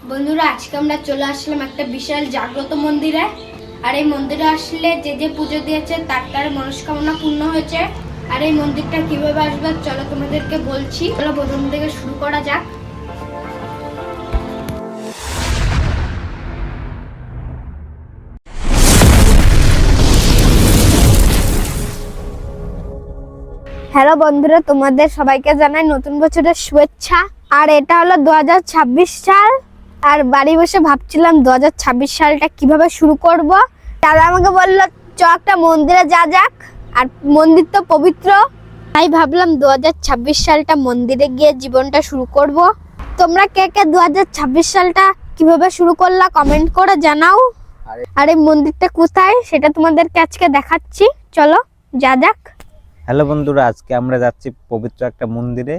বন্ধুরা, আজকে আমরা চলে আসলাম একটা বিশাল জাগ্রত মন্দিরে। আর এই মন্দিরে আসলে যে যে পুজো দিয়েছে তার মনস্কামনা পূর্ণ হয়েছে। আর এই মন্দিরটা কিভাবে আসবে চলো তোমাদেরকে বলছি। চলো প্রথম থেকে শুরু করা যাক। হ্যালো বন্ধুরা, তোমাদের সবাইকে জানাই নতুন বছরের শুভেচ্ছা। আর এটা হলো 2026 সাল। আর বাড়ি বসে ভাবছিলাম 2026 সালটা কিভাবে শুরু করব। তারা আমাকে বললো চ একটা মন্দিরে যা যাক। আর মন্দির তো পবিত্র, তাই ভাবলাম 2026 সালটা মন্দিরে গিয়ে জীবনটা শুরু করব। তোমরা কে কে 2026 সালটা কিভাবে শুরু করলা কমেন্ট করে জানাও। আর এই মন্দিরটা কোথায় সেটা তোমাদেরকে আজকে দেখাচ্ছি, চলো যা যাক। হ্যালো বন্ধুরা, আজকে আমরা যাচ্ছি পবিত্র একটা মন্দিরে।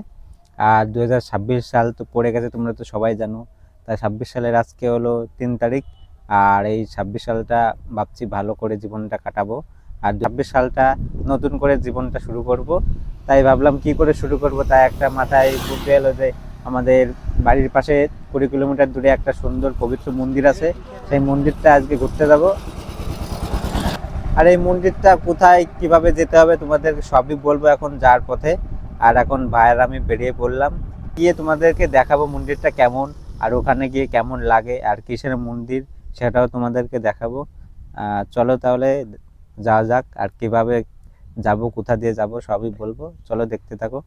আর 2026 সাল তো পড়ে গেছে, তোমরা তো সবাই জানো। তাই 26 সালের আজকে হলো 3 তারিখ। আর এই 26 সালটা ভাবছি ভালো করে জীবনটা কাটাবো। আর 26 সালটা নতুন করে জীবনটা শুরু করব। তাই ভাবলাম কি করে শুরু করব, তাই একটা মাথায় বুদ্ধি এলো যে আমাদের বাড়ির পাশে 20 কিলোমিটার দূরে একটা সুন্দর পবিত্র মন্দির আছে। সেই মন্দিরটা আজকে ঘুরতে যাব। আর এই মন্দিরটা কোথায় কিভাবে যেতে হবে তোমাদের সবই বলবো এখন যাওয়ার পথে। আর এখন ভাইয়ের আমি বেরিয়ে পড়লাম, গিয়ে তোমাদেরকে দেখাবো মন্দিরটা কেমন, আর ওখানে গিয়ে কেমন লাগে আর কিসের মন্দির সেটাও তোমাদেরকে দেখাবো। চলো তাহলে যাওয়া যাক। আর কিভাবে যাব, কোথা দিয়ে যাব সবই বলবো, চলো দেখতে থাকো।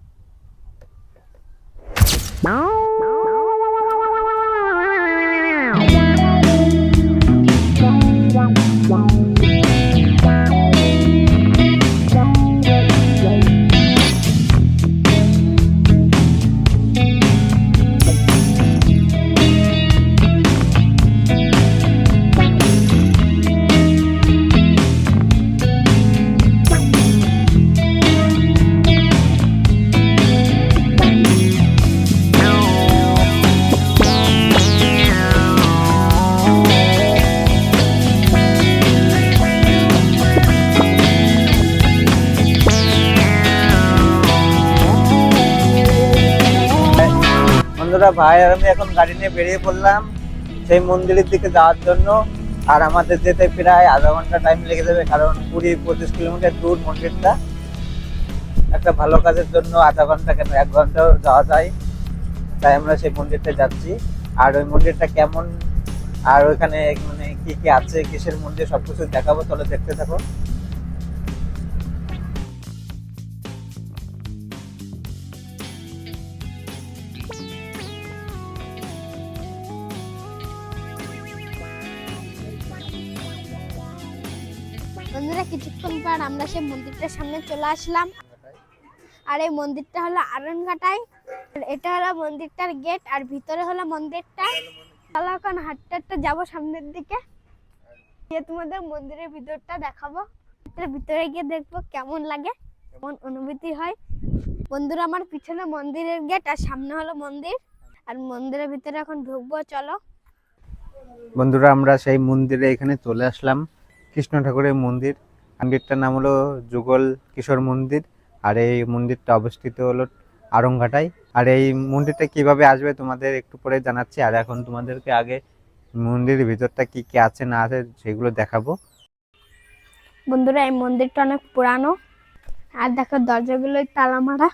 বন্ধুরা, ভাই আর আমি এখন গাড়ি নিয়ে বেরিয়ে পড়লাম সেই মন্দিরের দিকে যাওয়ার জন্য। আর আমাদের যেতে প্রায় আধা ঘন্টা টাইম লেগে যাবে, কারণ 20-25 কিলোমিটার দূর মন্দিরটা। একটা ভালো কাজের জন্য আধা ঘন্টা কেন 1 ঘন্টাও যাওয়া যায়। তাই আমরা সেই মন্দিরটা যাচ্ছি। আর ওই মন্দিরটা কেমন আর ওইখানে মানে কি কি আছে, কিসের মন্দির সবকিছু দেখাবো, চলো দেখতে থাকো। বন্ধুরা, কিছুক্ষণ পর আমরা সেই মন্দিরটার সামনে চলে আসলাম। আর এই মন্দিরটা হলো আরনঘাটায়। এটা হলো মন্দিরটার গেট, আর ভিতরে হলো মন্দিরটা। চলো এখন হাঁটতে হাঁটতে যাবো সামনের দিকে, গিয়ে তোমাদের মন্দিরের ভিতরটা দেখাবো। ভিতরে গিয়ে দেখবো কেমন লাগে, কেমন অনুভূতি হয়। বন্ধুরা, আমার পিছনে মন্দিরের গেট আর সামনে হলো মন্দির। আর মন্দিরের ভিতরে এখন ঢুকবো, চলো। বন্ধুরা, আমরা সেই মন্দিরে এখানে চলে আসলাম, কৃষ্ণ ঠাকুরের মন্দির। মন্দিরটার নাম হলো যুগল কিশোর মন্দির। আর এই মন্দিরটা অবস্থিত হলো আরংঘাটায়। আর এই মন্দিরটা কিভাবে আসবে তোমাদের একটু পরে জানাচ্ছি। আর এখন তোমাদেরকে আগে মন্দিরের ভিতরটা কি কি আছে না আছে সেগুলো দেখাবো। বন্ধুরা, এই মন্দিরটা অনেক পুরানো। আর দেখো দরজাগুলো তালা মারা,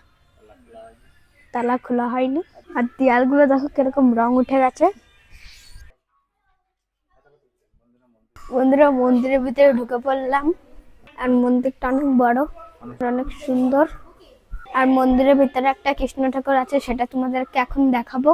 তালা খোলা হয়নি। আর দেয়ালগুলো দেখো কিরকম রং উঠে গেছে। বন্ধুরা, মন্দিরের ভিতরে ঢুকে পড়লাম। আর মন্দিরটা অনেক বড়, অনেক সুন্দর। আর মন্দিরের ভিতরে একটা কৃষ্ণ ঠাকুর আছে, সেটা তোমাদেরকে এখন দেখাবো।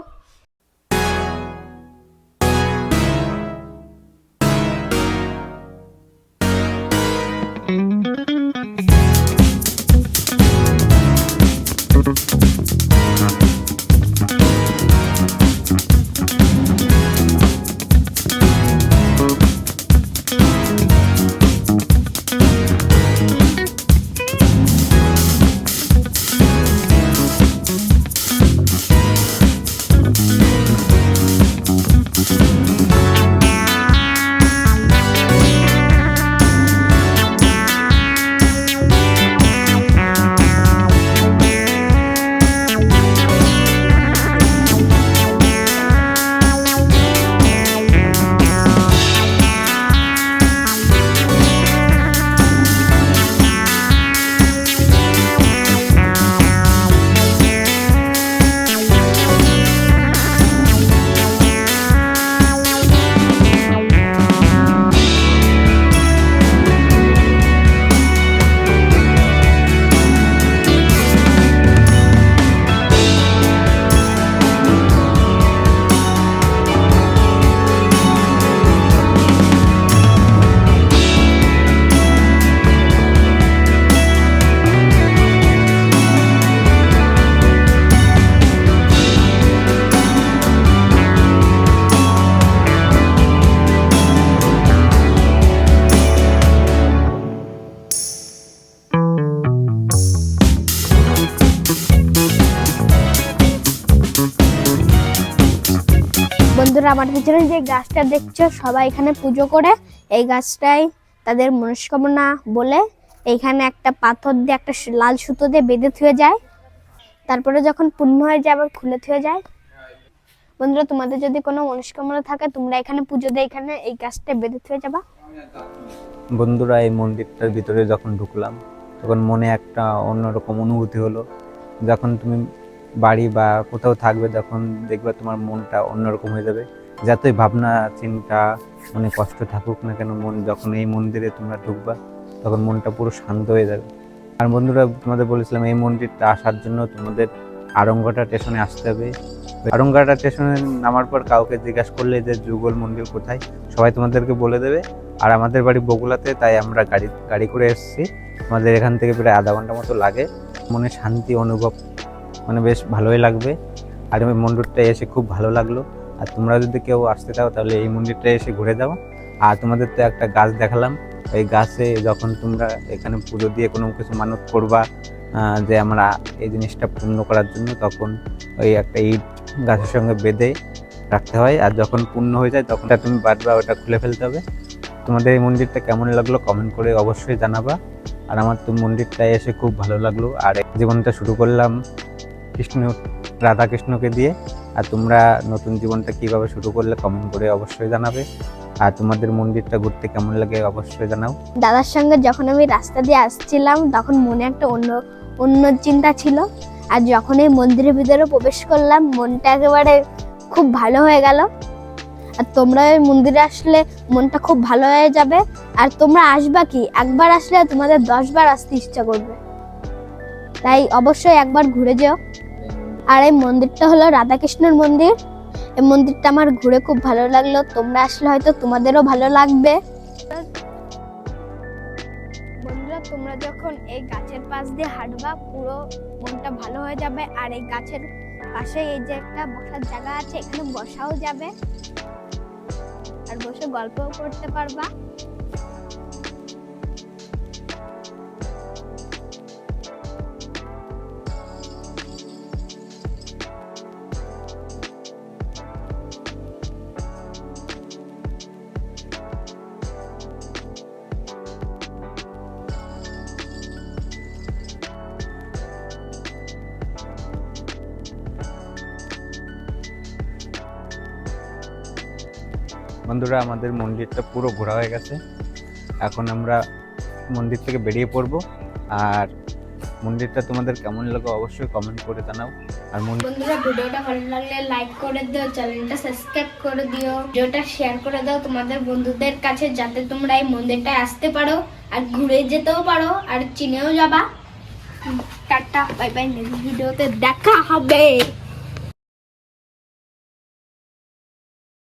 আমার পিছনে যে গাছটা দেখছো সবাই এখানে পুজো করে, এই গাছটাই তাদের মনস্কামনা বলে এইখানে একটা পাথর দিয়ে একটা লাল সুতো দিয়ে বেঁধে থুয়ে যায়, তারপরে যখন পূর্ণ হয়ে যায় আবার খুলে থুয়ে যায়। বন্ধুরা, তোমাদের যদি কোনো মনস্কামনা থাকে তোমরা এখানে পুজো দিয়ে এখানে এই গাছটা বেঁধে থুয়ে যাবা। বন্ধুরা, এই মন্দিরটার ভিতরে যখন ঢুকলাম তখন মনে একটা অন্যরকম অনুভূতি হলো। যখন তুমি বাড়ি বা কোথাও থাকবে তখন দেখবে তোমার মনটা অন্যরকম হয়ে যাবে। যতই ভাবনা চিন্তা মনে কষ্ট থাকুক না কেন, মন যখন এই মন্দিরে তোমরা ঢুকবা তখন মনটা পুরো শান্ত হয়ে যাবে। আর বন্ধুরা, তোমাদের বলেছিলাম এই মন্দিরটা আসার জন্য তোমাদের আড়ংঘাটা স্টেশনে আসতে হবে। আড়ংঘাটা স্টেশনে নামার পর কাউকে জিজ্ঞাসা করলে যে যুগল মন্দির কোথায়, সবাই তোমাদেরকে বলে দেবে। আর আমাদের বাড়ি বগুড়াতে, তাই আমরা গাড়ি করে এসেছি। আমাদের এখান থেকে প্রায় আধা ঘন্টা মতো লাগে। মনে শান্তি অনুভব, মানে বেশ ভালোই লাগবে। আর এই মন্দিরটা এসে খুব ভালো লাগলো। আর তোমরা যদি কেউ আসতে চাও তাহলে এই মন্দিরটা এসে ঘুরে যাও। আর তোমাদের তো একটা গাছ দেখালাম, ওই গাছে যখন তোমরা এখানে পুজো দিয়ে কোনো কিছু মানত করবা যে আমরা এই জিনিসটা পূর্ণ করার জন্য, তখন ওই একটা ইট গাছের সঙ্গে বেঁধে রাখতে হয়। আর যখন পূর্ণ হয়ে যায় তখন তুমি বারবার ওটা খুলে ফেলতে হবে। তোমাদের এই মন্দিরটা কেমন লাগলো কমেন্ট করে অবশ্যই জানাবা। আর আমার তো মন্দিরটা এসে খুব ভালো লাগলো। আর জীবনটা শুরু করলাম রাধা কৃষ্ণকে দিয়ে। আর তোমরা নতুন জীবনটা কিভাবে শুরু করলে কমেন্ট করে অবশ্যই জানাবে। আর তোমাদের মন্দিরটা ঘুরতে কেমন লাগে অবশ্যই জানাও। দাদার সঙ্গে যখন আমি রাস্তা দিয়ে আসছিলাম তখন মনে একটা অন্য চিন্তা ছিল, আর যখন এই মন্দিরের ভিতরে প্রবেশ করলাম মনটা একেবারে খুব ভালো হয়ে গেল। আর তোমরা এই মন্দিরে আসলে মনটা খুব ভালো হয়ে যাবে। আর তোমরা আসবা কি, একবার আসলে তোমাদের 10 বার আসতে ইচ্ছা করবে, তাই অবশ্যই একবার ঘুরে যেও। আর এই মন্দিরটা হলো রাধাকৃষ্ণের মন্দির। এই মন্দিরটা আমার ঘুরে খুব ভালো লাগলো, তোমরা আসলে হয়তো তোমাদেরও ভালো লাগবে। বন্ধুরা, তোমরা যখন এই গাছের পাশ দিয়ে হাঁটবা পুরো মনটা ভালো হয়ে যাবে। আর এই গাছের পাশে এই যে একটা বসার জায়গা আছে, এখানে বসাও যাবে আর বসে গল্পও করতে পারবা। বন্ধুরা, আমাদের মন্দিরটা পুরো ঘোরা হয়ে গেছে। এখন আমরা মন্দির থেকে বেরিয়ে পড়বো। আর মন্দিরটা তোমাদের কেমন লাগলো অবশ্যই কমেন্ট করে জানাও। আর বন্ধুরা, ভিডিওটা ভালো লাগলে লাইক করে দিও, চ্যানেলটা সাবস্ক্রাইব করে দিও, ভিডিওটা শেয়ার করে দাও তোমাদের বন্ধুদের কাছে, যাতে তোমরা এই মন্দিরটায় আসতে পারো আর ঘুরে যেতেও পারো আর চিনেও যাবা। টাটা, বাই বাই, নেক্সট ভিডিওতে দেখা হবে।